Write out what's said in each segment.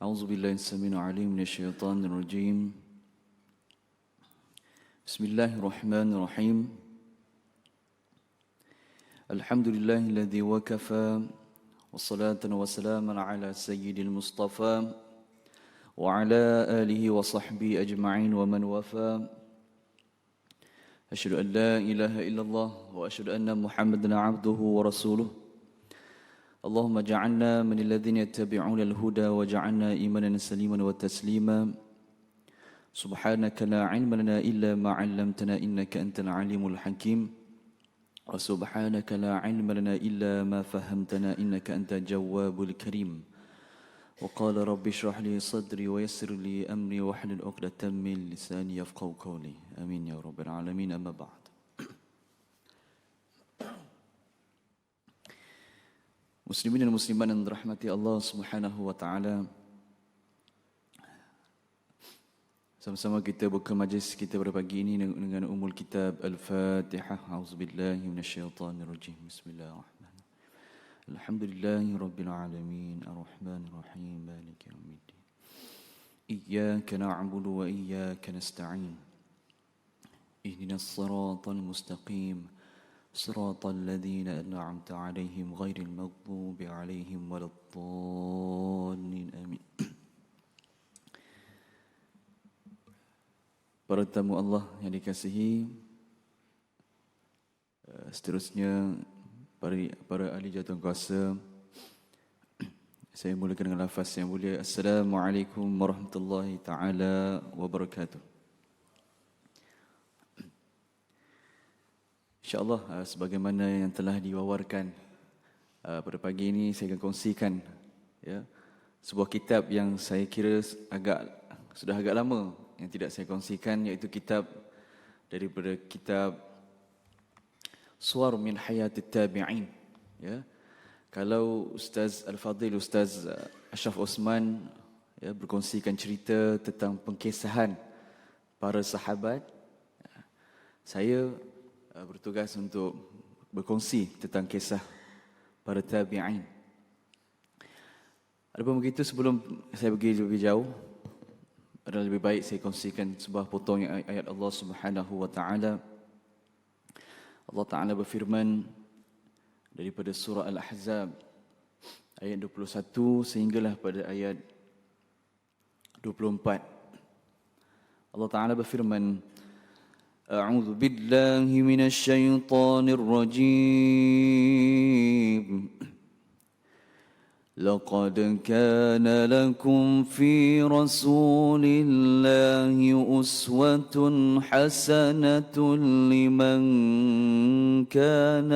أعوذ بالله السميع العليم من الشيطان الرجيم بسم الله الرحمن الرحيم الحمد لله الذي وكفى والصلاة والسلام على سيد المصطفى وعلى آله وصحبه أجمعين ومن وفى أشهد أن لا إله إلا الله وأشهد أن محمدا عبده ورسوله اللهم اجعلنا من الذين يتبعون الهدى وجعلنا إيمانا سليما وتسليما سبحانك لا علم لنا إلا ما علمتنا إنك أنت العليم الحكيم وسبحانك لا علم لنا إلا ما فهمتنا إنك أنت الجواب الكريم وقال رب اشرح لي صدري ويسر لي أمري واحلل عقدة من لساني يفقهوا قولي آمين يا رب العالمين أما بعد. Muslimin dan muslimat yang dirahmati Allah Subhanahu wa taala. Sama-sama kita buka majlis kita pada pagi ini dengan umul kitab Al-Fatihah. A'udzubillahi minasyaitonirrajim. Bismillahirrahmanirrahim. Alhamdulillahirabbil alamin, arrahmanirrahim, maliki yaumiddin. Iyyaka na'budu wa iyyaka nasta'in. Ihdinas siratal mustaqim. صراط الذين أنعمت عليهم غير المغضوب عليهم ولا الضالين آمين. Para tamu Allah yang dikasihi, seterusnya para ahli jawatankuasa, saya mulakan dengan lafaz yang mulia. Assalamualaikum warahmatullahi taala wabarakatuh. InsyaAllah sebagaimana yang telah diwawarkan pada pagi ini, saya akan kongsikan sebuah kitab yang saya kira sudah agak lama yang tidak saya kongsikan, iaitu kitab daripada kitab Suwar min Hayatit Tabi'in. Kalau Ustaz Al-Fadhil, Ustaz Ashraf Osman berkongsikan cerita tentang pengkisahan para sahabat, saya bertugas untuk berkongsi tentang kisah para tabi'in. Adapun begitu, sebelum saya pergi lebih jauh, adalah lebih baik saya kongsikan sebuah potong ayat Allah Subhanahu wa taala. Allah Taala berfirman daripada surah Al-Ahzab ayat 21 sehinggalah pada ayat 24. Allah Taala berfirman, أعوذ بالله من الشيطان الرجيم لقد كان لكم في رسول الله أسوة حسنة لمن كان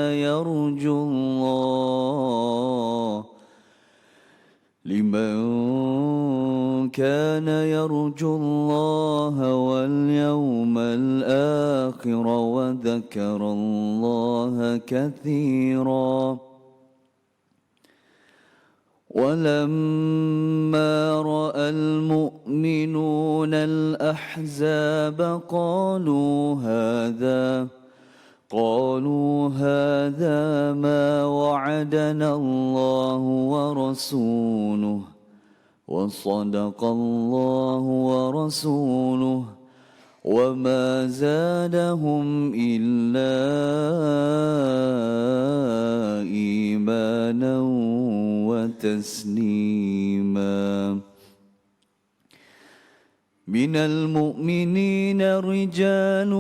يرجو الله واليوم الآخر وذكر الله كثيرا ولما رأى المؤمنون الأحزاب قالوا هذا ما وعدنا الله ورسوله وصدق الله ورسوله وما زادهم إلا إيمانا وتسليما من المؤمنين رجال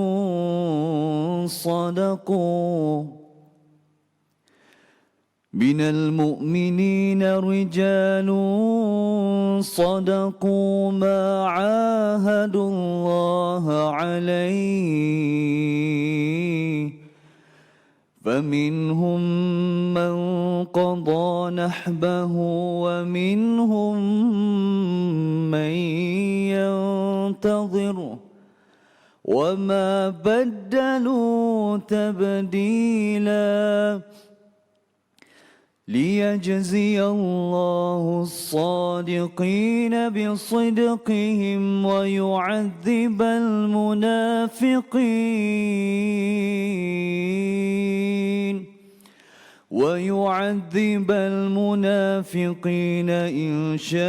صدقوا ما عاهدوا الله عليه فمنهم من قضى نحبه ومنهم من ينتظر وما بدلوا تبديلا ليجزي الله الصادقين بصدقهم ويعذب المنافقين ويعذب المنافقين إن شاء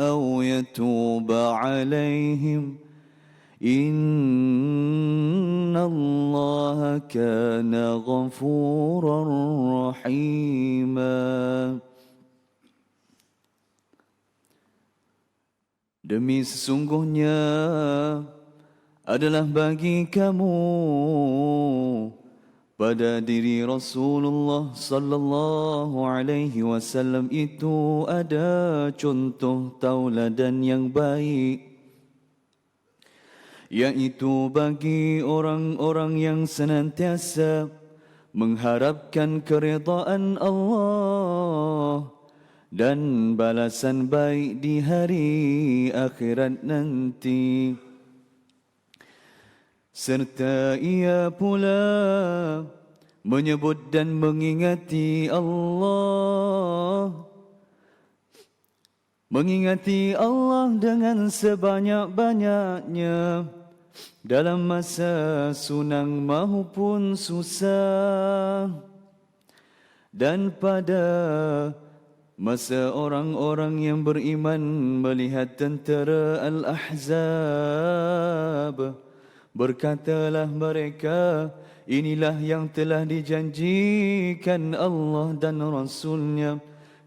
أو يتوب عليهم إن الله كان غفورا رحيما. Demi sesungguhnya adalah bagi kamu pada diri Rasulullah sallallahu alaihi wasallam itu ada contoh tauladan yang baik, yaitu bagi orang-orang yang senantiasa mengharapkan keridaan Allah dan balasan baik di hari akhirat nanti. Serta ia pula menyebut dan mengingati Allah dengan sebanyak-banyaknya dalam masa sunang maupun susah, dan pada masa orang-orang yang beriman melihat tentera Al-Ahzab, berkatalah mereka, inilah yang telah dijanjikan Allah dan Rasul-Nya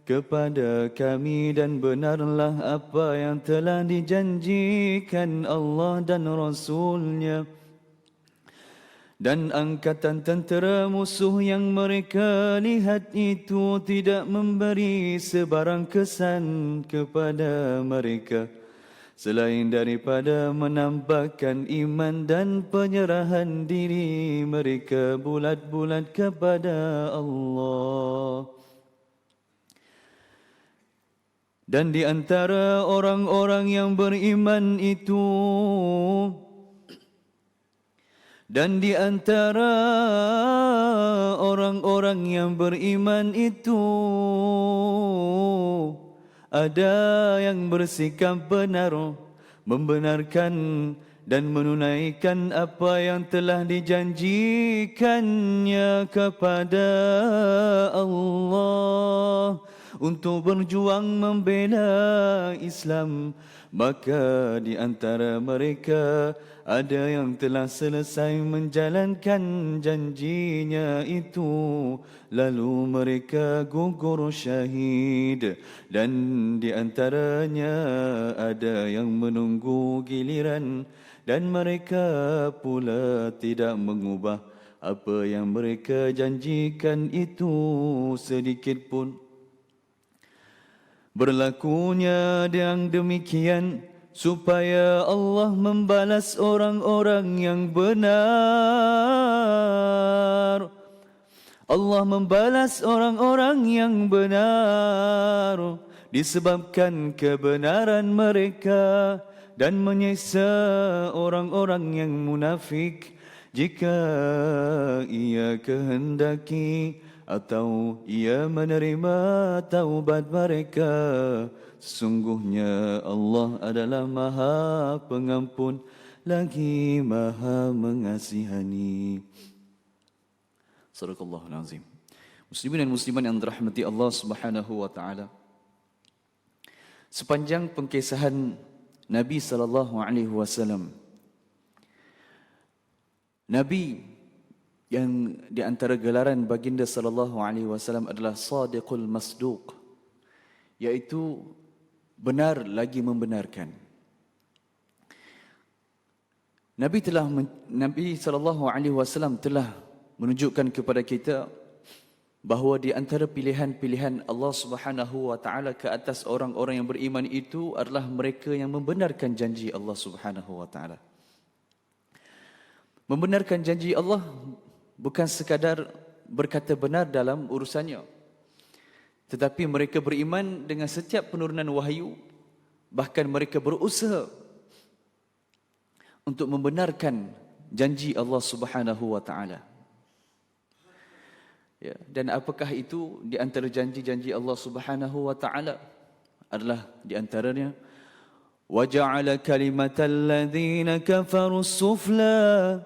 kepada kami, dan benarlah apa yang telah dijanjikan Allah dan Rasul-Nya. Dan angkatan tentera musuh yang mereka lihat itu tidak memberi sebarang kesan kepada mereka selain daripada menambahkan iman dan penyerahan diri mereka bulat-bulat kepada Allah. Dan di antara orang-orang yang beriman itu ada yang bersikap benar, membenarkan dan menunaikan apa yang telah dijanjikannya kepada Allah untuk berjuang membela Islam. Maka di antara mereka ada yang telah selesai menjalankan janjinya itu, lalu mereka gugur syahid. Dan di antaranya ada yang menunggu giliran, dan mereka pula tidak mengubah apa yang mereka janjikan itu sedikit pun. Berlakunya yang demikian supaya Allah membalas orang-orang yang benar. Allah membalas orang-orang yang benar disebabkan kebenaran mereka, dan menyiksa orang-orang yang munafik jika ia kehendaki atau ia menerima taubat mereka. Sesungguhnya Allah adalah Maha Pengampun lagi Maha Mengasihani. Sadaqallahul Azim. Muslimin dan muslimat yang dirahmati Allah Subhanahu wa taala. Sepanjang pengkisahan Nabi sallallahu alaihi wasallam, Nabi yang di antara gelaran baginda sallallahu alaihi wasallam adalah Sadiqul Masduq, yaitu benar lagi membenarkan. Nabi sallallahu alaihi wasallam telah menunjukkan kepada kita bahawa di antara pilihan-pilihan Allah Subhanahu wa taala ke atas orang-orang yang beriman itu adalah mereka yang membenarkan janji Allah Subhanahu wa taala. Membenarkan janji Allah bukan sekadar berkata benar dalam urusannya, tetapi mereka beriman dengan setiap penurunan wahyu, bahkan mereka berusaha untuk membenarkan janji Allah Subhanahu wa taala. Ya, dan apakah itu di antara janji-janji Allah Subhanahu wa taala? Adalah di antaranya wa ja'ala kalimatal ladzina kafaru sufla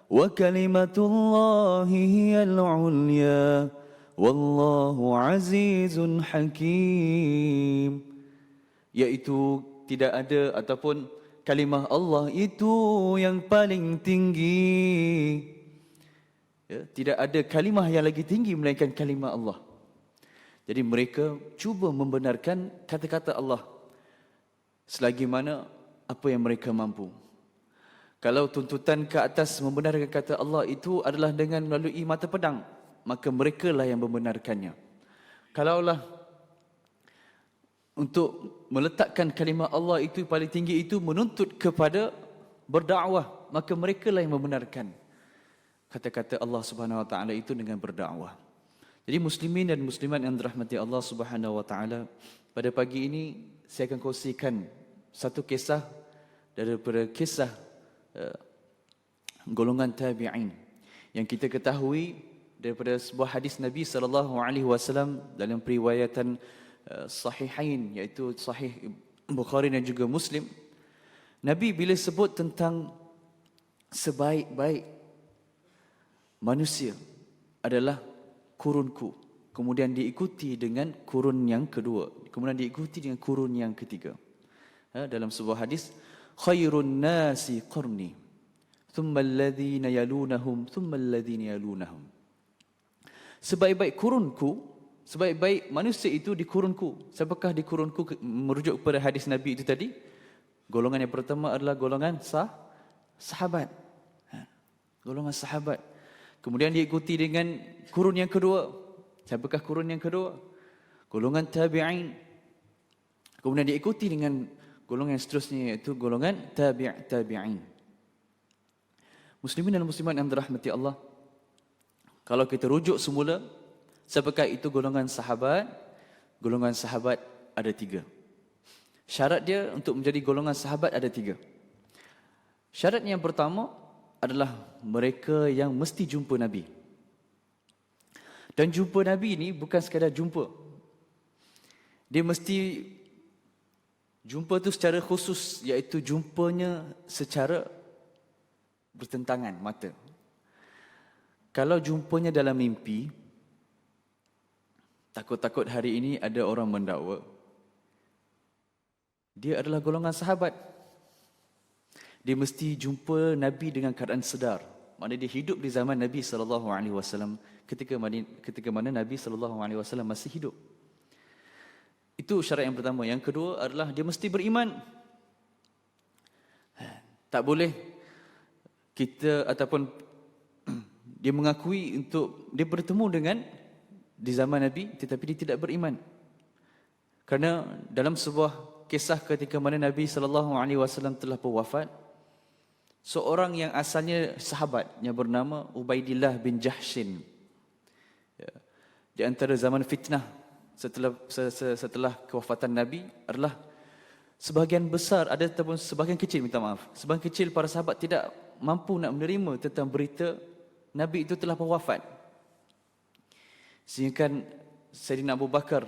wa kalimatullahi hiyal ulya wallahu azizun hakim. Iaitu tidak ada ataupun kalimah Allah itu yang paling tinggi. Ya, tidak ada kalimah yang lagi tinggi melainkan kalimah Allah. Jadi mereka cuba membenarkan kata-kata Allah selagi mana apa yang mereka mampu. Kalau tuntutan ke atas membenarkan kata Allah itu adalah dengan melalui mata pedang, maka mereka lah yang membenarkannya. Kalaulah untuk meletakkan kalimah Allah itu paling tinggi itu menuntut kepada berdakwah, maka mereka lah yang membenarkan kata-kata Allah Subhanahu wa taala itu dengan berdakwah. Jadi muslimin dan muslimat yang dirahmati Allah Subhanahu wa taala, pada pagi ini saya akan kongsikan satu kisah daripada kisah golongan tabi'in yang kita ketahui daripada sebuah hadis Nabi sallallahu alaihi wasallam dalam periwayatan sahihain, iaitu sahih Bukhari dan juga Muslim. Nabi bila sebut tentang sebaik-baik manusia adalah kurunku, kemudian diikuti dengan kurun yang kedua, kemudian diikuti dengan kurun yang ketiga. Dalam sebuah hadis, khairun nasi qarni thumma alladhina yalunahum thumma alladhina yalunahum. Sebaik-baik kurunku, sebaik-baik manusia itu di kurunku. Siapakah di kurunku? Merujuk kepada hadis Nabi itu tadi. Golongan yang pertama adalah golongan sahabat. Golongan sahabat. Kemudian diikuti dengan kurun yang kedua. Siapakah kurun yang kedua? Golongan tabi'in. Kemudian diikuti dengan golongan yang seterusnya, iaitu golongan tabi'in. Muslimin dan muslimat yang dirahmati Allah, kalau kita rujuk semula, siapakah itu golongan sahabat? Golongan sahabat ada 3. Syarat dia untuk menjadi golongan sahabat ada 3. Syarat yang pertama adalah mereka yang mesti jumpa Nabi. Dan jumpa Nabi ini bukan sekadar jumpa. Dia mesti jumpa tu secara khusus, iaitu jumpanya secara bertentangan mata. Kalau jumpanya dalam mimpi, takut-takut hari ini ada orang mendakwa dia adalah golongan sahabat. Dia mesti jumpa Nabi dengan keadaan sedar. Maknanya dia hidup di zaman Nabi SAW ketika mana Nabi SAW masih hidup. Itu syarat yang pertama. Yang kedua adalah dia mesti beriman. Tak boleh kita ataupun dia mengakui untuk dia bertemu dengan di zaman Nabi tetapi dia tidak beriman. Kerana dalam sebuah kisah ketika mana Nabi SAW telah berwafat, seorang yang asalnya sahabat yang bernama Ubaidillah bin Jahshin, di antara zaman fitnah setelah kewafatan Nabi adalah sebahagian besar ada ataupun sebahagian kecil, sebahagian kecil para sahabat tidak mampu nak menerima tentang berita Nabi itu telah berwafat. Sehingga kan Sayyidina Abu Bakar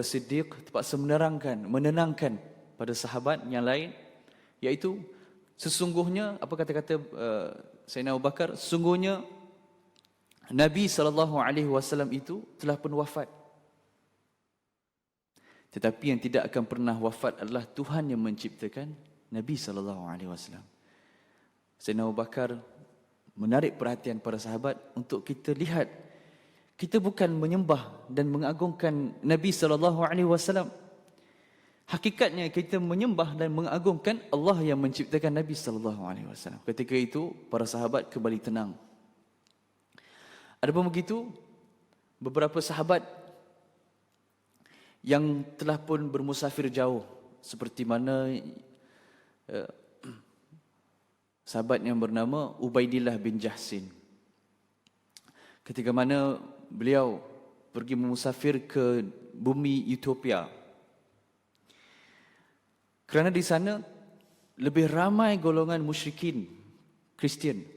Siddiq terpaksa menenangkan pada sahabat yang lain, iaitu sesungguhnya apa kata-kata Sayyidina Abu Bakar, sesungguhnya Nabi SAW itu telah pun wafat. Tetapi yang tidak akan pernah wafat adalah Tuhan yang menciptakan Nabi SAW. Sayyidina Abu Bakar menarik perhatian para sahabat untuk kita lihat, kita bukan menyembah dan mengagungkan Nabi SAW. Hakikatnya kita menyembah dan mengagungkan Allah yang menciptakan Nabi SAW. Ketika itu para sahabat kembali tenang. Adapun begitu, beberapa sahabat yang telah pun bermusafir jauh, seperti mana sahabat yang bernama Ubaidillah bin Jahshin, ketika mana beliau pergi musafir ke bumi Ethiopia, kerana di sana lebih ramai golongan musyrikin Kristian.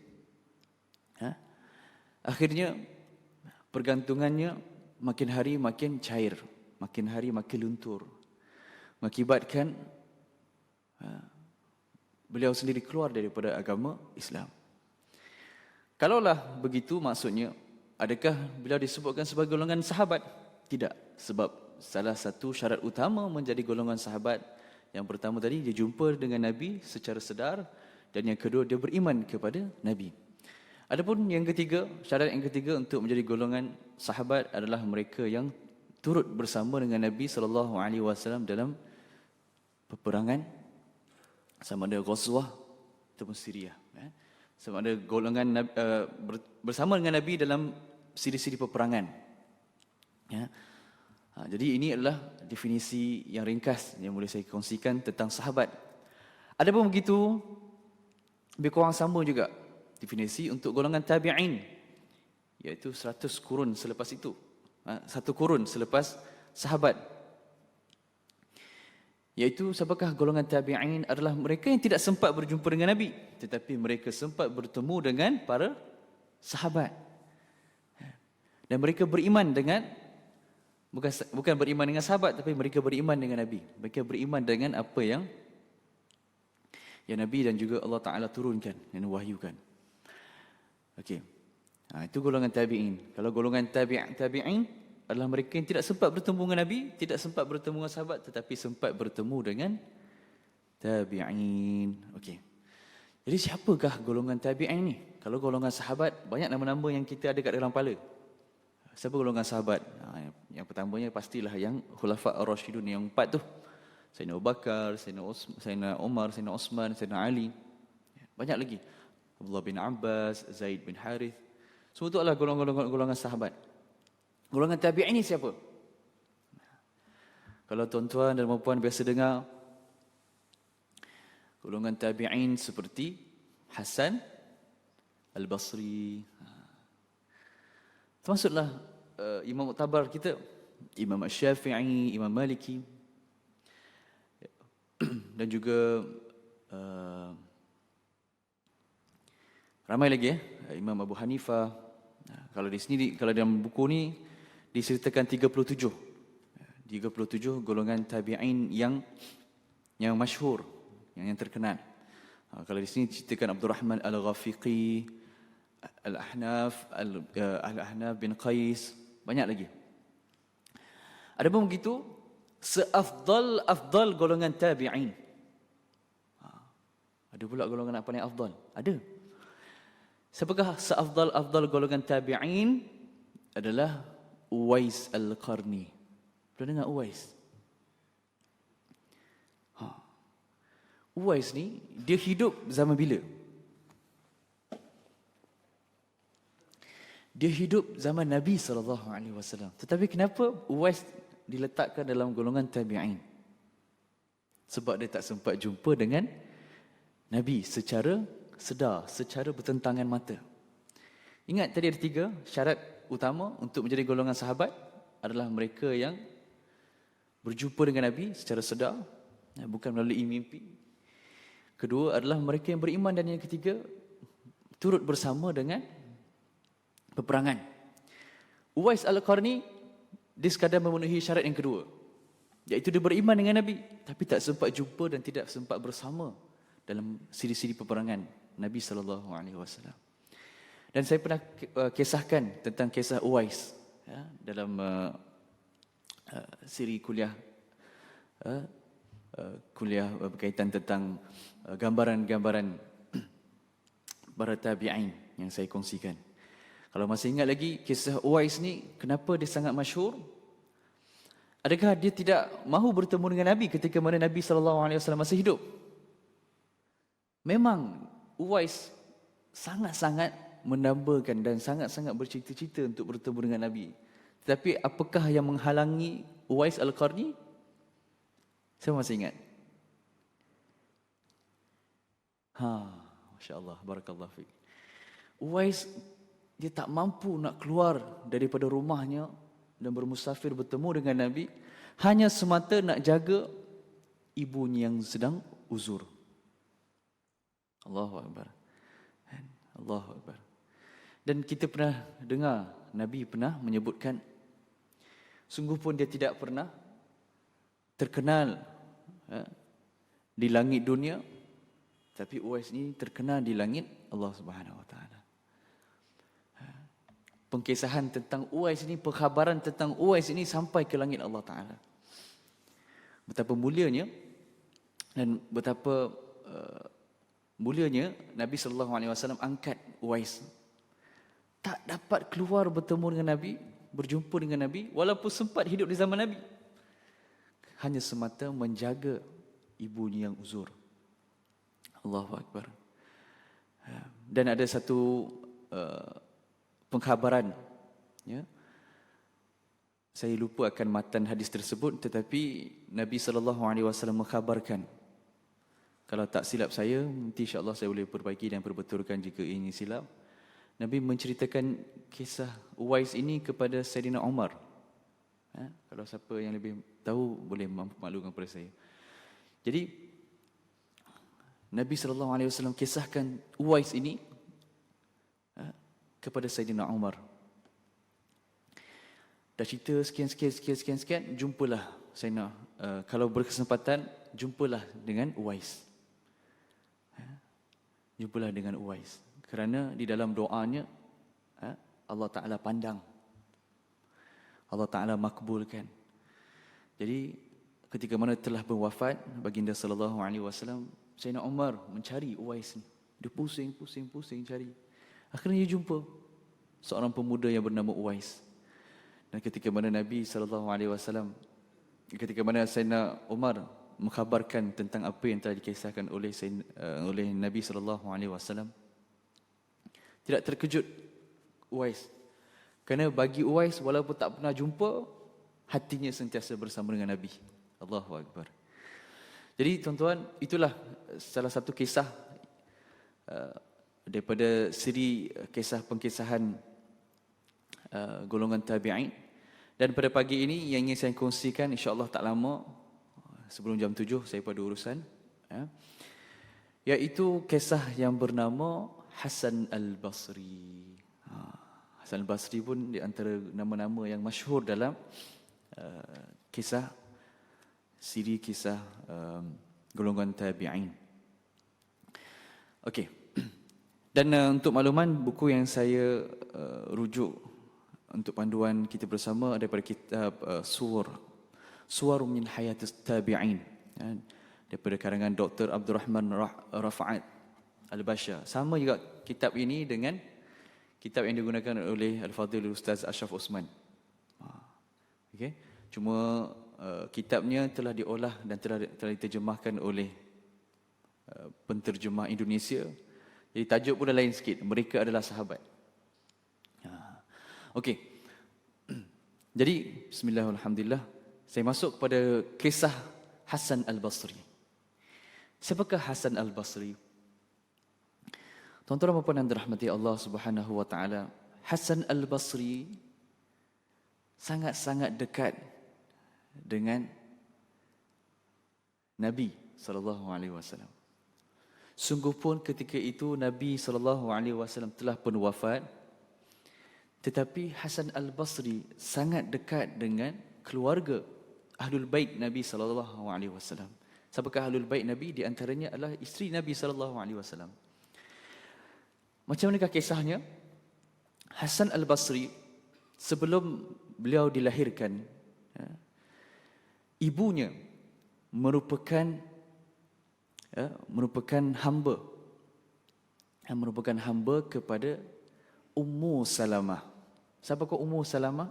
Akhirnya pergantungannya makin hari makin cair, makin hari makin luntur, mengakibatkan beliau sendiri keluar daripada agama Islam. Kalaulah begitu, maksudnya adakah beliau disebutkan sebagai golongan sahabat? Tidak, sebab salah satu syarat utama menjadi golongan sahabat, yang pertama tadi dia jumpa dengan Nabi secara sedar, dan yang kedua dia beriman kepada Nabi. Adapun yang ketiga, syarat yang ketiga untuk menjadi golongan sahabat adalah mereka yang turut bersama dengan Nabi SAW dalam peperangan, sama ada Ghazwah ataupun Syria. Sama ada golongan bersama dengan Nabi dalam siri-siri peperangan. Ya. Jadi ini adalah definisi yang ringkas yang boleh saya kongsikan tentang sahabat. Adapun begitu, lebih kurang sama juga definisi untuk golongan tabi'in, iaitu 100 kurun selepas itu. 1 kurun selepas sahabat. Iaitu siapakah golongan tabi'in? Adalah mereka yang tidak sempat berjumpa dengan Nabi, tetapi mereka sempat bertemu dengan para sahabat. Dan mereka beriman dengan, bukan beriman dengan sahabat, tapi mereka beriman dengan Nabi. Mereka beriman dengan apa yang Nabi dan juga Allah Ta'ala turunkan dan wahyukan. Okey. Itu golongan tabi'in. Kalau golongan tabi'in adalah mereka yang tidak sempat bertemu dengan Nabi, tidak sempat bertemu dengan sahabat, tetapi sempat bertemu dengan tabi'in. Okey. Jadi siapakah golongan tabi'in ni? Kalau golongan sahabat, banyak nama-nama yang kita ada kat dalam kepala. Siapa golongan sahabat? Yang pertamanya pastilah yang Khulafa' Ar-Rasyidun yang 4 tu. Sayyidina Abu Bakar, Sayyidina Umar, Sayyidina Osman, Sayyidina Ali. Banyak lagi. Abdullah bin Abbas, Zaid bin Harith. Semua itu adalah golongan sahabat. Golongan tabi'in ini siapa? Kalau tuan-tuan dan puan biasa dengar, golongan tabi'in seperti Hasan Al-Basri. Termasuklah Imam Mu'tabar kita, Imam Syafi'i, Imam Maliki, dan juga ramai lagi Imam Abu Hanifah. Kalau di sini, kalau dalam buku ni diceritakan 37 golongan tabi'in yang masyhur, yang terkenal. Kalau di sini diceritakan Abdul Rahman Al-Ghafiqi, Al-Ahnaf bin Qais, banyak lagi. Adapun begitu, seafdal golongan tabi'in. Ada pula golongan apa yang afdal? Ada. Siapakah seafdal golongan tabi'in? Adalah Uwais Al-Qarni. Pernah dengar Uwais? Uwais ni, dia hidup zaman bila? Dia hidup zaman Nabi SAW. Tetapi kenapa Uwais diletakkan dalam golongan tabi'in? Sebab dia tak sempat jumpa dengan Nabi secara sedar, secara bertentangan mata. Ingat tadi ada 3 syarat utama untuk menjadi golongan sahabat, adalah mereka yang berjumpa dengan Nabi secara sedar, bukan melalui mimpi. Kedua adalah mereka yang beriman, dan yang ketiga turut bersama dengan peperangan. Uwais Al-Qarni, dia sekadar memenuhi syarat yang kedua, iaitu dia beriman dengan Nabi, tapi tak sempat jumpa dan tidak sempat bersama dalam siri-siri peperangan Nabi SAW. Dan saya pernah kisahkan tentang kisah Uwais dalam siri kuliah berkaitan tentang gambaran-gambaran para tabi'in yang saya kongsikan. Kalau masih ingat lagi kisah Uwais ni, kenapa dia sangat masyhur? Adakah dia tidak mahu bertemu dengan Nabi ketika mana Nabi SAW masih hidup? Memang Uwais sangat-sangat mendambakan dan sangat-sangat bercita-cita untuk bertemu dengan Nabi. Tetapi apakah yang menghalangi Uwais Al-Qarni? Saya masih ingat. Masya Allah, barakallahu fiik. Uwais, dia tak mampu nak keluar daripada rumahnya dan bermusafir bertemu dengan Nabi, hanya semata nak jaga ibunya yang sedang uzur. Allahu Akbar. Allahu Akbar. Dan kita pernah dengar Nabi pernah menyebutkan, sungguh pun dia tidak pernah terkenal di langit dunia Tapi Uwais ni terkenal di langit Allah Subhanahu Wa Taala. Pengkisahan tentang Uwais ini, perkhabaran tentang Uwais ini sampai ke langit Allah Taala. Betapa mulianya dan betapa mulianya Nabi sallallahu alaihi wasallam angkat Uwais. Tak dapat keluar bertemu dengan Nabi, berjumpa dengan Nabi walaupun sempat hidup di zaman Nabi. Hanya semata menjaga ibunya yang uzur. Allahu Akbar. Dan ada satu pengkhabaran, ya. Saya lupa akan matan hadis tersebut, tetapi Nabi SAW mengkhabarkan, kalau tak silap saya, nanti insya-Allah saya boleh perbaiki dan perbetulkan jika ini silap. Nabi menceritakan kisah Uwais ini kepada Saidina Umar. Kalau siapa yang lebih tahu boleh maklumkan kepada saya. Jadi Nabi SAW kisahkan Uwais ini kepada Saidina Umar. Dah cerita sekian, jumpalah Saidina, kalau berkesempatan, jumpalah dengan Uwais. Jumpalah dengan Uwais. Kerana di dalam doanya, Allah Ta'ala pandang. Allah Ta'ala makbulkan. Jadi, ketika mana telah berwafat, baginda sallallahu alaihi wasallam, Saidina Umar mencari Uwais ni. Dia pusing cari. Akhirnya dia jumpa seorang pemuda yang bernama Uwais. Dan ketika mana Nabi SAW, ketika mana Saidina Umar mengkhabarkan tentang apa yang telah dikisahkan oleh Nabi SAW, tidak terkejut Uwais. Kerana bagi Uwais, walaupun tak pernah jumpa, hatinya sentiasa bersama dengan Nabi. Allahu Akbar. Jadi tuan-tuan, itulah salah satu kisah daripada siri kisah pengkisahan golongan tabi'in. Dan pada pagi ini yang ingin saya kongsikan, insya-Allah tak lama sebelum jam 7 saya pada urusan, iaitu kisah yang bernama Hasan Al-Basri. Hasan Al-Basri pun di antara nama-nama yang masyhur dalam kisah siri kisah golongan tabi'in. Okey. Dan untuk makluman, buku yang saya rujuk untuk panduan kita bersama daripada kitab Suwar min Hayatus Tabi'in, daripada karangan Dr. Abdul Rahman Rafa'at Al-Basha. Sama juga kitab ini dengan kitab yang digunakan oleh Al-Fadhil Ustaz Ashraf Osman. Okey. Cuma kitabnya telah diolah dan telah diterjemahkan oleh penterjemah Indonesia. Jadi tajuk pun dah lain sikit. Mereka adalah sahabat. Okey. Jadi bismillahirrahmanirrahim. Saya masuk kepada kisah Hasan Al-Basri. Siapakah Hasan Al-Basri? Tuan-tuan dan puan yang dirahmati Allah Subhanahu wa taala, Hasan Al-Basri sangat-sangat dekat dengan Nabi sallallahu alaihi wasallam. Sungguh pun ketika itu Nabi SAW telah pun wafat, tetapi Hasan Al-Basri sangat dekat dengan keluarga Ahlul Bait Nabi SAW. Siapakah Ahlul Bait Nabi? Di antaranya adalah isteri Nabi SAW. Macam manakah kisahnya? Hasan Al-Basri, sebelum beliau dilahirkan, ibunya merupakan hamba kepada Ummu Salamah. Siapakah Ummu Salamah?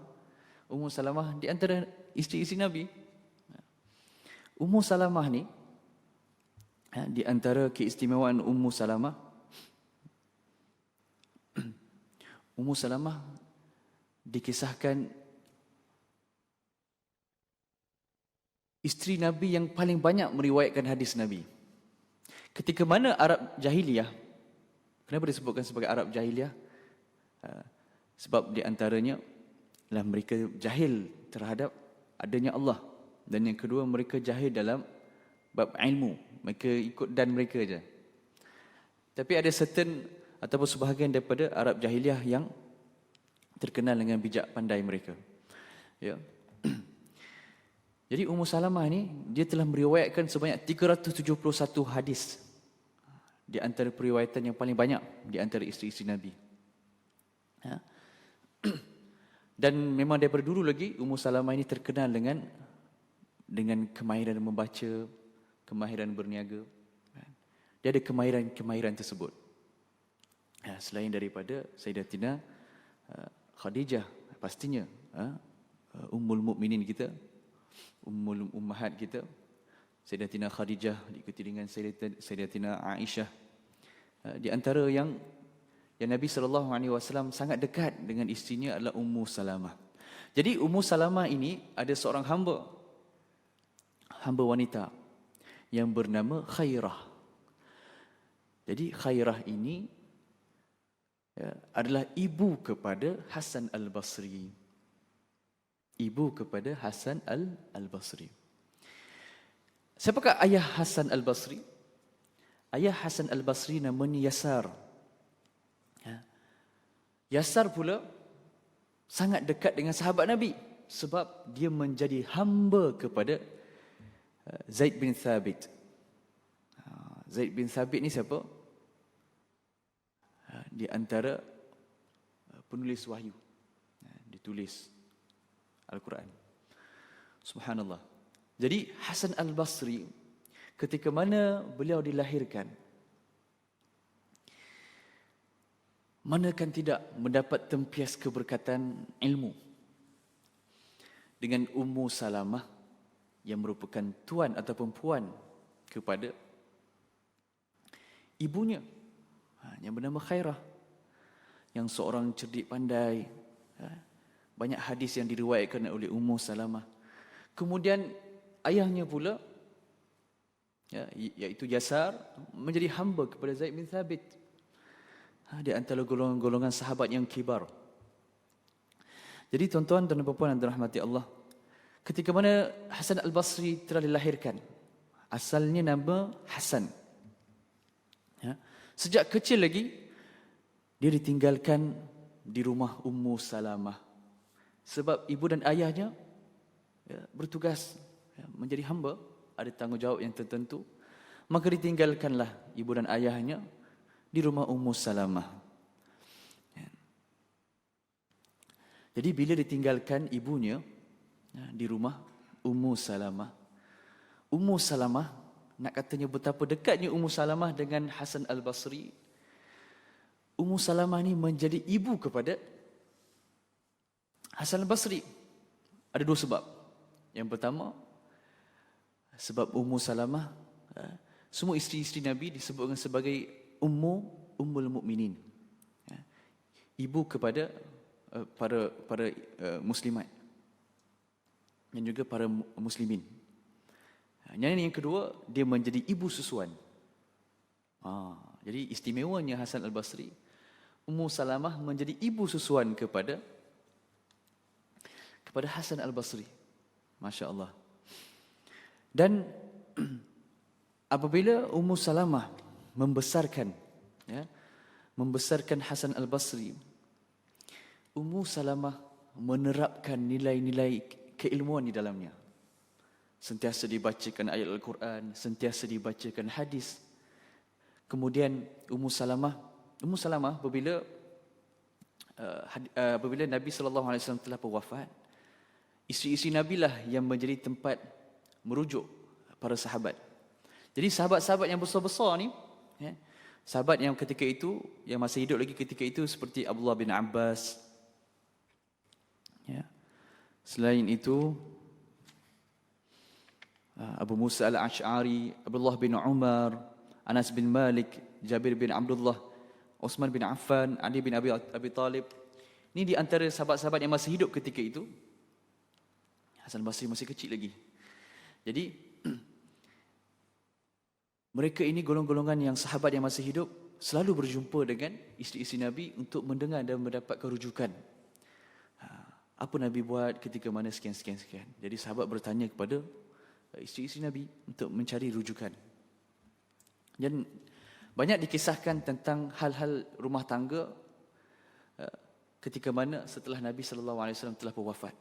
Ummu Salamah di antara isteri-isteri Nabi. Ummu Salamah ni, di antara keistimewaan Ummu Salamah, Ummu Salamah dikisahkan isteri Nabi yang paling banyak meriwayatkan hadis Nabi. Ketika mana Arab Jahiliyah, kenapa disebutkan sebagai Arab Jahiliyah? Sebab di antaranya lah mereka jahil terhadap adanya Allah. Dan yang kedua, mereka jahil dalam bab ilmu. Mereka ikut dan mereka saja. Tapi ada certain ataupun sebahagian daripada Arab Jahiliyah yang terkenal dengan bijak pandai mereka. Ya. Jadi Ummu Salamah ni, dia telah meriwayatkan sebanyak 371 hadis di antara periwayatan yang paling banyak di antara isteri-isteri Nabi. Ya. Dan memang daripada dulu lagi Ummu Salamah ini terkenal dengan kemahiran membaca, kemahiran berniaga. Dia ada kemahiran tersebut. Selain daripada Sayyidatina Khadijah, pastinya Ummul Mukminin kita, Ummul Ummahat kita, Sayyidatina Khadijah diikuti dengan Sayyidatina Aisyah. Di antara yang Nabi SAW sangat dekat dengan isterinya adalah Ummu Salamah. Jadi Ummu Salamah ini ada seorang hamba wanita yang bernama Khairah. Jadi Khairah ini adalah ibu kepada Hasan Al-Basri. Ibu kepada Hasan Al-Basri. Siapakah ayah Hasan Al-Basri? Ayah Hasan Al-Basri namanya Yasar. Yasar pula sangat dekat dengan sahabat Nabi sebab dia menjadi hamba kepada Zaid bin Thabit. Zaid bin Thabit ni siapa? Di antara penulis wahyu. Ditulis Al-Quran. Subhanallah. Jadi Hasan Al-Basri ketika mana beliau dilahirkan, mana kan tidak mendapat tempias keberkatan ilmu dengan Ummu Salamah yang merupakan tuan ataupun puan kepada ibunya yang bernama Khairah, yang seorang cerdik pandai. Banyak hadis yang diriwayatkan oleh Ummu Salamah. Kemudian ayahnya pula, iaitu Yasar, menjadi hamba kepada Zaid bin Thabit. Di antara golongan-golongan sahabat yang kibar. Jadi tuan-tuan dan puan-puan yang dirahmati Allah, ketika mana Hasan Al-Basri telah dilahirkan, asalnya nama Hasan. Sejak kecil lagi dia ditinggalkan di rumah Ummu Salamah sebab ibu dan ayahnya bertugas menjadi hamba, ada tanggungjawab yang tertentu, maka ditinggalkanlah ibu dan ayahnya di rumah Ummu Salamah. Jadi bila ditinggalkan ibunya di rumah Ummu Salamah, Ummu Salamah, nak katanya betapa dekatnya Ummu Salamah dengan Hasan Al-Basri, Ummu Salamah ni menjadi ibu kepada Hasan Al-Basri. Ada dua sebab. Yang pertama, sebab Ummu Salamah, semua isteri-isteri Nabi disebutkan sebagai Ummul Mukminin, ibu kepada para muslimat dan juga para muslimin. Yang kedua, dia menjadi ibu susuan. Jadi istimewanya Hasan Al-Basri, Ummu Salamah menjadi ibu susuan kepada Hasan Al-Basri. Masya Allah. Dan apabila Ummu Salamah membesarkan Hasan Al-Basri, Ummu Salamah menerapkan nilai-nilai keilmuan di dalamnya. Sentiasa dibacakan ayat Al-Quran, sentiasa dibacakan hadis. Kemudian Ummu Salamah apabila Nabi SAW telah berwafat, isteri-isteri Nabi lah yang menjadi tempat merujuk para sahabat. Jadi sahabat-sahabat yang besar-besar ni, sahabat yang ketika itu, yang masih hidup lagi ketika itu, seperti Abdullah bin Abbas. Selain itu, Abu Musa Al-Ash'ari, Abdullah bin Umar, Anas bin Malik, Jabir bin Abdullah, Utsman bin Affan, Ali bin Abi Talib. Ini di antara sahabat-sahabat yang masih hidup ketika itu. Hasan Basri masih kecil lagi. Jadi mereka ini golongan-golongan yang sahabat yang masih hidup selalu berjumpa dengan isteri-isteri Nabi untuk mendengar dan mendapatkan rujukan. Apa Nabi buat ketika mana sekian-sekian. Jadi sahabat bertanya kepada isteri-isteri Nabi untuk mencari rujukan. Dan banyak dikisahkan tentang hal-hal rumah tangga ketika mana setelah Nabi SAW telah berwafat.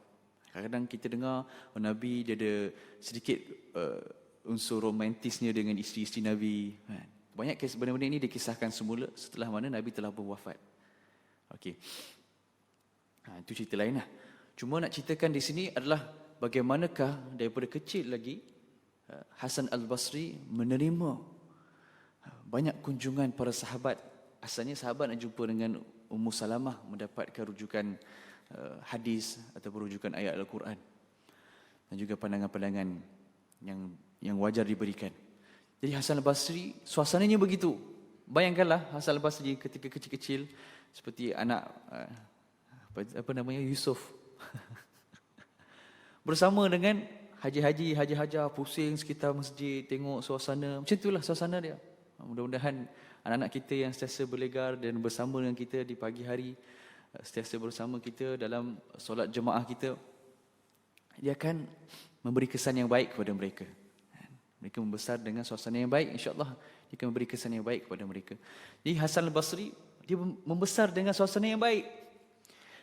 Kadang-kadang kita dengar Nabi dia ada sedikit unsur romantisnya dengan isteri-isteri Nabi. Banyak kes benda-benda ini dikisahkan semula setelah mana Nabi telah berwafat. Okey. Itu cerita lain lah. Cuma nak ceritakan di sini adalah bagaimanakah daripada kecil lagi Hasan Al-Basri menerima banyak kunjungan para sahabat. Asalnya sahabat nak jumpa dengan Ummu Salamah mendapatkan rujukan hadis ataupun rujukan ayat Al-Quran dan juga pandangan-pandangan yang wajar diberikan. Jadi Hasan Al-Basri suasananya begitu. Bayangkanlah Hasan Al-Basri ketika kecil-kecil seperti anak apa namanya Yusuf bersama dengan haji-haji, haji-haja pusing sekitar masjid, tengok suasana. Macam itulah suasana dia. Mudah-mudahan anak-anak kita yang sentiasa berlegar dan bersama dengan kita di pagi hari, sentiasa bersama kita dalam solat jemaah kita, dia akan memberi kesan yang baik kepada mereka. Mereka membesar dengan suasana yang baik, insya-Allah dia akan memberi kesan yang baik kepada mereka. Jadi Hasan Al-Basri dia membesar dengan suasana yang baik.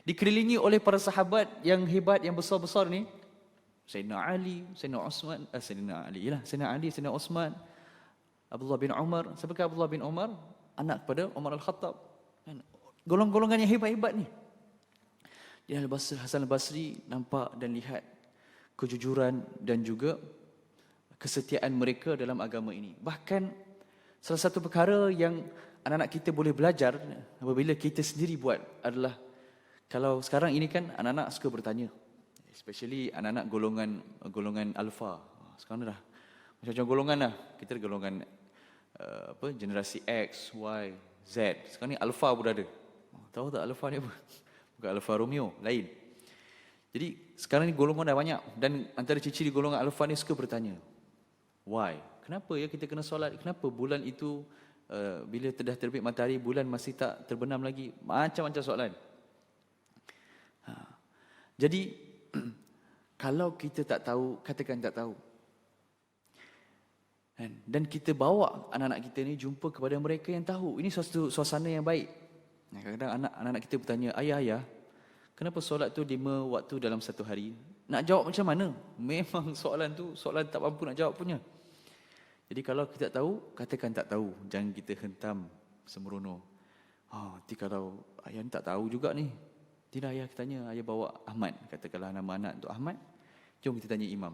Dikelilingi oleh para sahabat yang hebat, yang besar-besar ni. Sayyidina Ali, Sayyidina Osman, Sayyidina Ali, Sayyidina Osman, Abdullah bin Umar. Siapakah Abdullah bin Umar? Anak kepada Umar Al-Khattab. Golong-golongan yang hebat-hebat ni. Jadi Hasan Al-Basri nampak dan lihat kejujuran dan juga kesetiaan mereka dalam agama ini. Bahkan salah satu perkara yang anak-anak kita boleh belajar apabila kita sendiri buat adalah, kalau sekarang ini kan anak-anak suka bertanya, especially anak-anak golongan alfa. Sekarang dah macam-macam golongan lah. Kita golongan generasi X, Y, Z. Sekarang ni alfa pun ada. Tahu tak alfa ni apa? Bukan Alfa Romeo, lain. Jadi sekarang ni golongan dah banyak, dan antara ciri-ciri golongan alfa ni suka bertanya, why? Kenapa ya kita kena solat? Kenapa bulan itu bila dah terbit matahari, bulan masih tak terbenam lagi? Macam-macam soalan. Jadi kalau kita tak tahu, katakan tak tahu, dan kita bawa anak-anak kita ni jumpa kepada mereka yang tahu, ini suasana yang baik. Kadang-kadang anak-anak kita bertanya, ayah, kenapa solat tu 5 waktu dalam satu hari? Nak jawab macam mana? Memang soalan tak mampu nak jawab punya. Jadi kalau kita tak tahu, katakan tak tahu. Jangan kita hentam sembrono. Nanti kalau ayah ni tak tahu juga ni, tidak, ayah tanya, ayah bawa Ahmad. Katakanlah nama anak tu Ahmad. Jom kita tanya imam.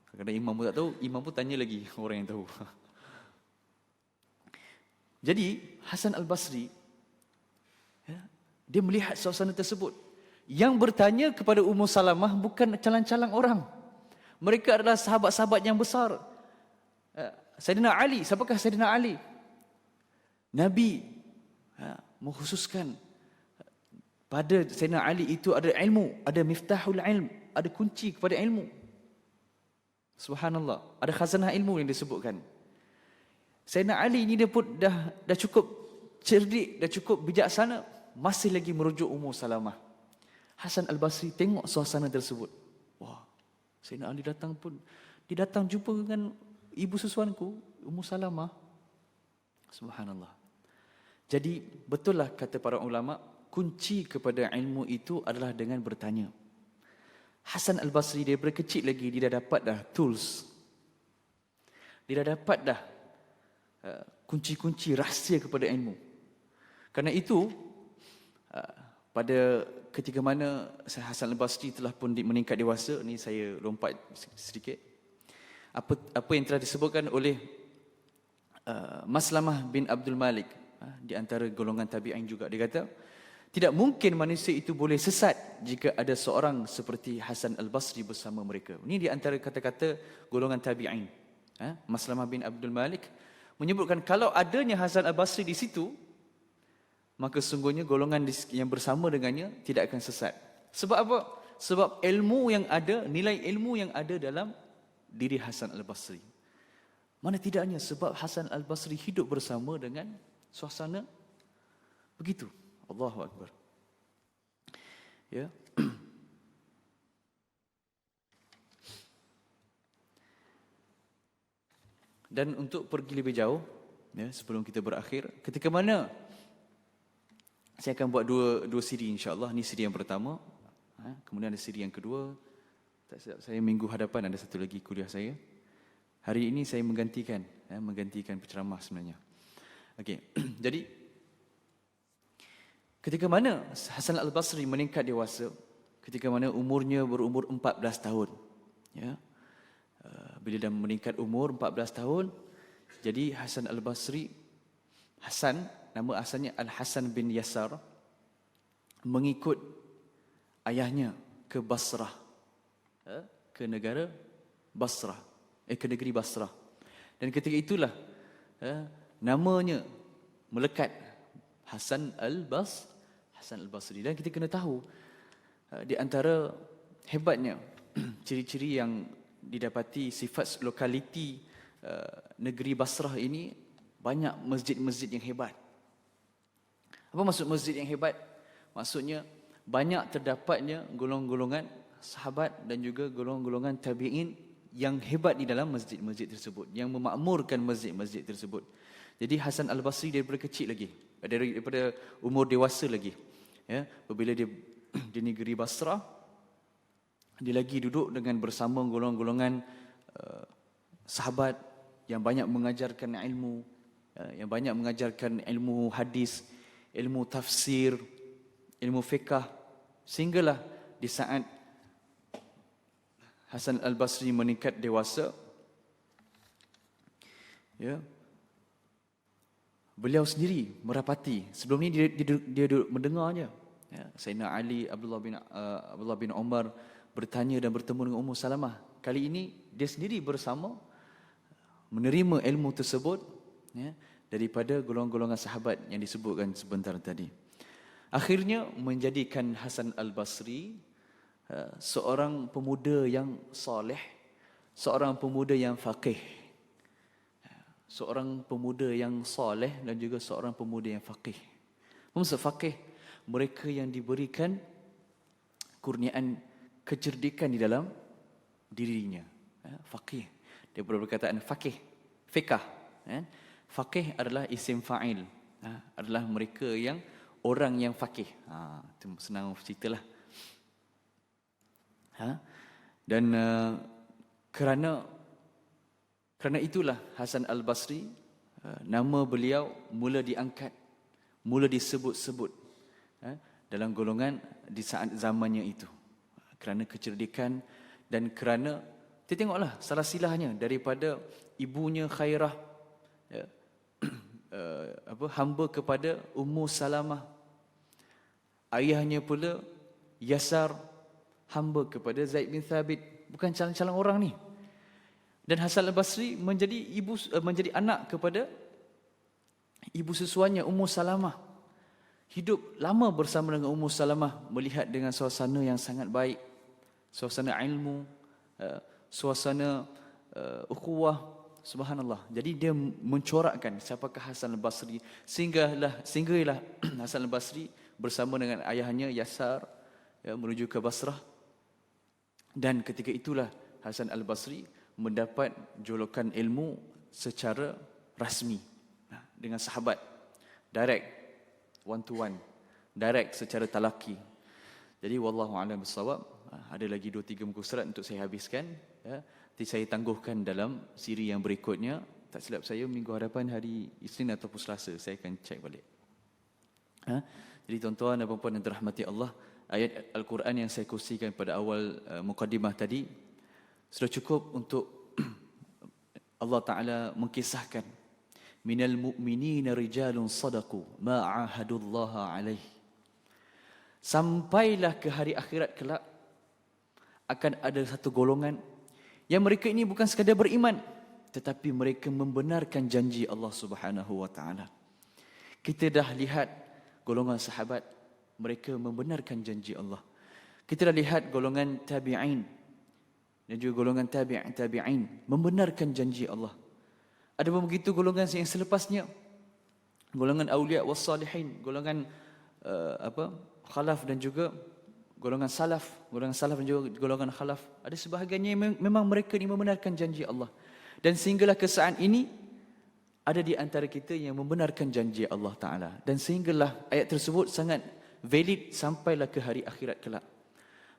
Kadang-kadang imam pun tak tahu, imam pun tanya lagi orang yang tahu. Jadi Hasan Al-Basri, dia melihat suasana tersebut. Yang bertanya kepada Ummu Salamah bukan calang-calang orang. Mereka adalah sahabat-sahabat yang besar. Sayyidina Ali, siapakah Sayyidina Ali? Nabi mengkhususkan pada Sayyidina Ali itu ada ilmu, ada miftahul ilm, ada kunci kepada ilmu. Subhanallah, ada khazanah ilmu yang disebutkan. Sayyidina Ali ini dia pun dah cukup cerdik, dah cukup bijaksana, masih lagi merujuk Ummu Salamah. Hasan Al-Basri tengok suasana tersebut. Wah, Sayyidina Ali datang pun, dia datang jumpa dengan ibu susuanku, Ummu Salamah. Subhanallah. Jadi betullah kata para ulama, kunci kepada ilmu itu adalah dengan bertanya. Hasan Al-Basri daripada kecil lagi dia dah dapat dah tools. Dia dah dapat dah kunci-kunci rahsia kepada ilmu. Kerana itu pada ketika mana Hasan Al-Basri telah pun meningkat dewasa, ni saya lompat sedikit. Apa yang telah disebutkan oleh Maslamah bin Abdul Malik, di antara golongan tabi'in juga, dia kata, tidak mungkin manusia itu boleh sesat jika ada seorang seperti Hasan Al-Basri bersama mereka. Ini di antara kata-kata golongan tabi'in. Maslamah bin Abdul Malik menyebutkan kalau adanya Hasan Al-Basri di situ, maka sungguhnya golongan yang bersama dengannya tidak akan sesat. Sebab apa? Sebab ilmu yang ada, nilai ilmu yang ada dalam diri Hasan Al-Basri. Mana tidaknya sebab Hasan Al-Basri hidup bersama dengan suasana begitu. Allahu Akbar. Ya. Dan untuk pergi lebih jauh, ya, sebelum kita berakhir, ketika mana saya akan buat dua siri insya-Allah. Ini siri yang pertama, kemudian ada siri yang kedua. Tak silap saya minggu hadapan ada satu lagi kuliah saya. Hari ini saya menggantikan penceramah sebenarnya. Okey. Jadi ketika mana Hasan Al-Basri meningkat dewasa, ketika mana umurnya berumur 14 tahun. Ya. Bila dah meningkat umur 14 tahun, jadi Hasan Al-Basri, Hasan, nama asalnya Al-Hasan bin Yasar, mengikut ayahnya ke Basrah, ke negara Basrah, ke negeri Basrah. Dan ketika itulah namanya melekat Hasan Al-Basri. Dan kita kena tahu di antara hebatnya ciri-ciri yang didapati sifat lokaliti negeri Basrah ini, banyak masjid-masjid yang hebat. Apa maksud masjid yang hebat? Maksudnya banyak terdapatnya golongan-golongan sahabat dan juga golongan-golongan tabi'in yang hebat di dalam masjid-masjid tersebut, yang memakmurkan masjid-masjid tersebut. Jadi Hasan Al-Basri daripada kecil lagi, daripada umur dewasa lagi, ya, apabila dia di negeri Basrah, dia lagi duduk dengan bersama golongan-golongan sahabat yang banyak mengajarkan ilmu, yang banyak mengajarkan ilmu hadis, ilmu tafsir, ilmu fiqh, sehinggalah di saat Hasan Al-Basri meningkat dewasa, ya, beliau sendiri merapati. Sebelum ni dia duduk mendengarnya. Ya, Sayyidina Ali, Abdullah bin Umar bertanya dan bertemu dengan Ummu Salamah. Kali ini dia sendiri bersama menerima ilmu tersebut, ya, daripada golongan-golongan sahabat yang disebutkan sebentar tadi. Akhirnya menjadikan Hasan Al-Basri seorang pemuda yang soleh, seorang pemuda yang faqih, seorang pemuda yang soleh dan juga seorang pemuda yang faqih. Maksud faqih, mereka yang diberikan kurniaan kecerdikan di dalam dirinya. Faqih, daripada perkataan faqih, fiqh. Faqih adalah isim fa'il, adalah mereka yang orang yang faqih. Itu senang ceritalah. Dan kerana itulah Hasan Al-Basri, nama beliau mula diangkat, mula disebut-sebut dalam golongan di saat zamannya itu. Kerana kecerdikan dan kerana, kita tengoklah salah silahnya daripada ibunya Khairah, hamba kepada Ummu Salamah, ayahnya pula Yasar, hamba kepada Zaid bin Thabit. Bukan calon-calon orang ni. Dan Hasan Al-Basri menjadi anak kepada ibu sesuanya Ummu Salamah. Hidup lama bersama dengan Ummu Salamah, melihat dengan suasana yang sangat baik, suasana ilmu, suasana ukhuwah, subhanallah. Jadi dia mencorakkan siapakah Hasan Al-Basri, sehinggalah Hasan Al-Basri bersama dengan ayahnya Yasar, ya, menuju ke Basrah. Dan ketika itulah Hasan Al-Basri mendapat julukan ilmu secara rasmi dengan sahabat, direct, one to one, direct secara talaki. Jadi wallahu a'lam bissawab. Ada lagi 2-3 muka surat untuk saya habiskan, ya. Nanti saya tangguhkan dalam siri yang berikutnya. Tak silap saya minggu hadapan hari Isnin ataupun Selasa, saya akan cek balik. Jadi tuan-tuan dan puan-puan yang dirahmati Allah, ayat Al-Quran yang saya kongsikan pada awal mukadimah tadi sudah cukup untuk Allah Ta'ala mengkisahkan, minal mu'minina rijalun sadaqu ma ahadullaha alaih. Sampailah ke hari akhirat kelak, akan ada satu golongan yang mereka ini bukan sekadar beriman, tetapi mereka membenarkan janji Allah Subhanahu wa Ta'ala. Kita dah lihat golongan sahabat, mereka membenarkan janji Allah. Kita dah lihat golongan tabi'in dan juga golongan tabi'in membenarkan janji Allah. Ada begitu golongan yang selepasnya, golongan aulia was salihin, golongan khalaf dan juga golongan salaf dan juga golongan khalaf. Ada sebahagiannya memang mereka ni membenarkan janji Allah. Dan sehinggalah ke saat ini ada di antara kita yang membenarkan janji Allah Ta'ala. Dan sehinggalah ayat tersebut sangat valid sampailah ke hari akhirat kelak.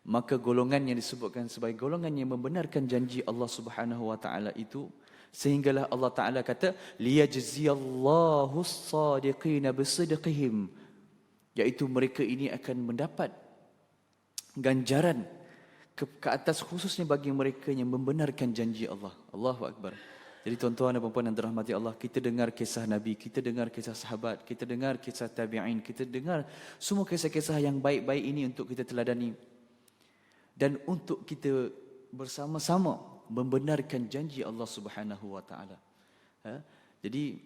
Maka golongan yang disebutkan sebagai golongan yang membenarkan janji Allah Subhanahu wa Ta'ala itu Sehinggalah Allah Ta'ala kata, liyajziyallahu as-sadiqina bisidqihim, iaitu mereka ini akan mendapat ganjaran ke atas, khususnya bagi mereka yang membenarkan janji Allah. Allahu Akbar. Jadi tuan-tuan dan puan-puan yang dirahmati Allah, kita dengar kisah Nabi, kita dengar kisah sahabat, kita dengar kisah tabi'in, kita dengar semua kisah-kisah yang baik-baik ini untuk kita teladani. Dan untuk kita bersama-sama membenarkan janji Allah Subhanahu wa taala. Jadi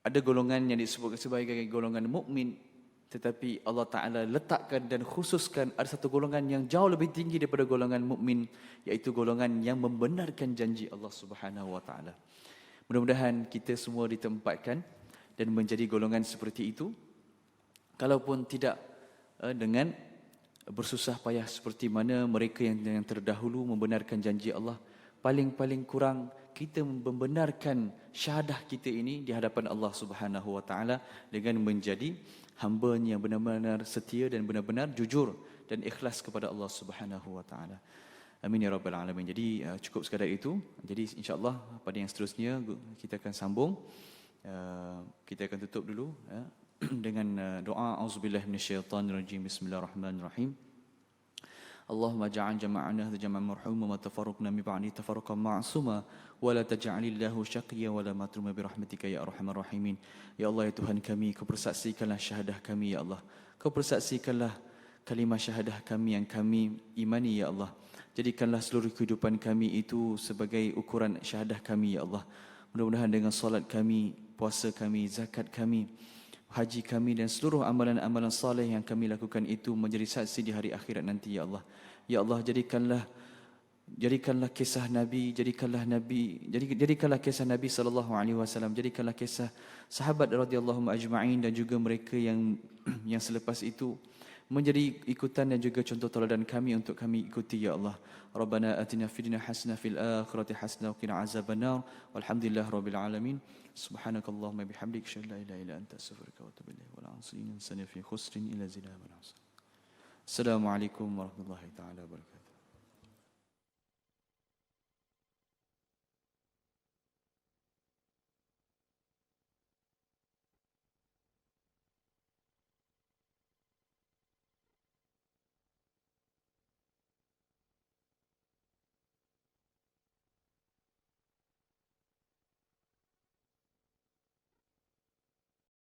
ada golongan yang disebut sebagai golongan mukmin, tetapi Allah Taala letakkan dan khususkan ada satu golongan yang jauh lebih tinggi daripada golongan mukmin, iaitu golongan yang membenarkan janji Allah Subhanahu wa taala. Mudah-mudahan kita semua ditempatkan dan menjadi golongan seperti itu. Kalaupun tidak dengan bersusah payah seperti mana mereka yang terdahulu membenarkan janji Allah, paling-paling kurang kita membenarkan syahadah kita ini di hadapan Allah Subhanahu wa taala dengan menjadi hamba yang benar-benar setia dan benar-benar jujur dan ikhlas kepada Allah Subhanahu wa taala. Amin ya rabbal alamin. Jadi cukup sekadar itu. Jadi insya-Allah pada yang seterusnya kita akan sambung. Kita akan tutup dulu dengan doa auzubillahi minasyaitonirrajim. Bismillahirrahmanirrahim. Allahumma ja'al jama'ana hadha jam'an marhuma wa tafarruqna min ba'di tafarruqan ma'suma wa la taj'alillahu syaqiyya wa la matruma bi rahmatika ya arhamar rahimin. Ya Allah, ya Tuhan kami, Kau persaksikanlah syahadah kami ya Allah. Kau persaksikanlah kalimah syahadah kami yang kami imani ya Allah. Jadikanlah seluruh kehidupan kami itu sebagai ukuran syahadah kami ya Allah. Mudah-mudahan dengan solat kami, puasa kami, zakat kami, haji kami dan seluruh amalan-amalan saleh yang kami lakukan itu menjadi saksi di hari akhirat nanti ya Allah. Ya Allah, jadikanlah kisah Nabi, jadikanlah kisah Nabi sallallahu alaihi wasallam, jadikanlah kisah sahabat radhiyallahu ajma'in dan juga mereka yang selepas itu menjadi ikutan dan juga contoh tauladan kami untuk kami ikuti ya Allah. Rabbana atina fid dunya hasanah fil akhirati hasanah wa qina azabannar. Walhamdulillahi rabbil alamin. Subhanakallahumma bihamdika asyhadu an la ilaha illa anta astaghfiruka wa atubu ilaik. Wa la ansina fi khusrin ila zina wa nasr. Assalamualaikum warahmatullahi taala wabarakatuh.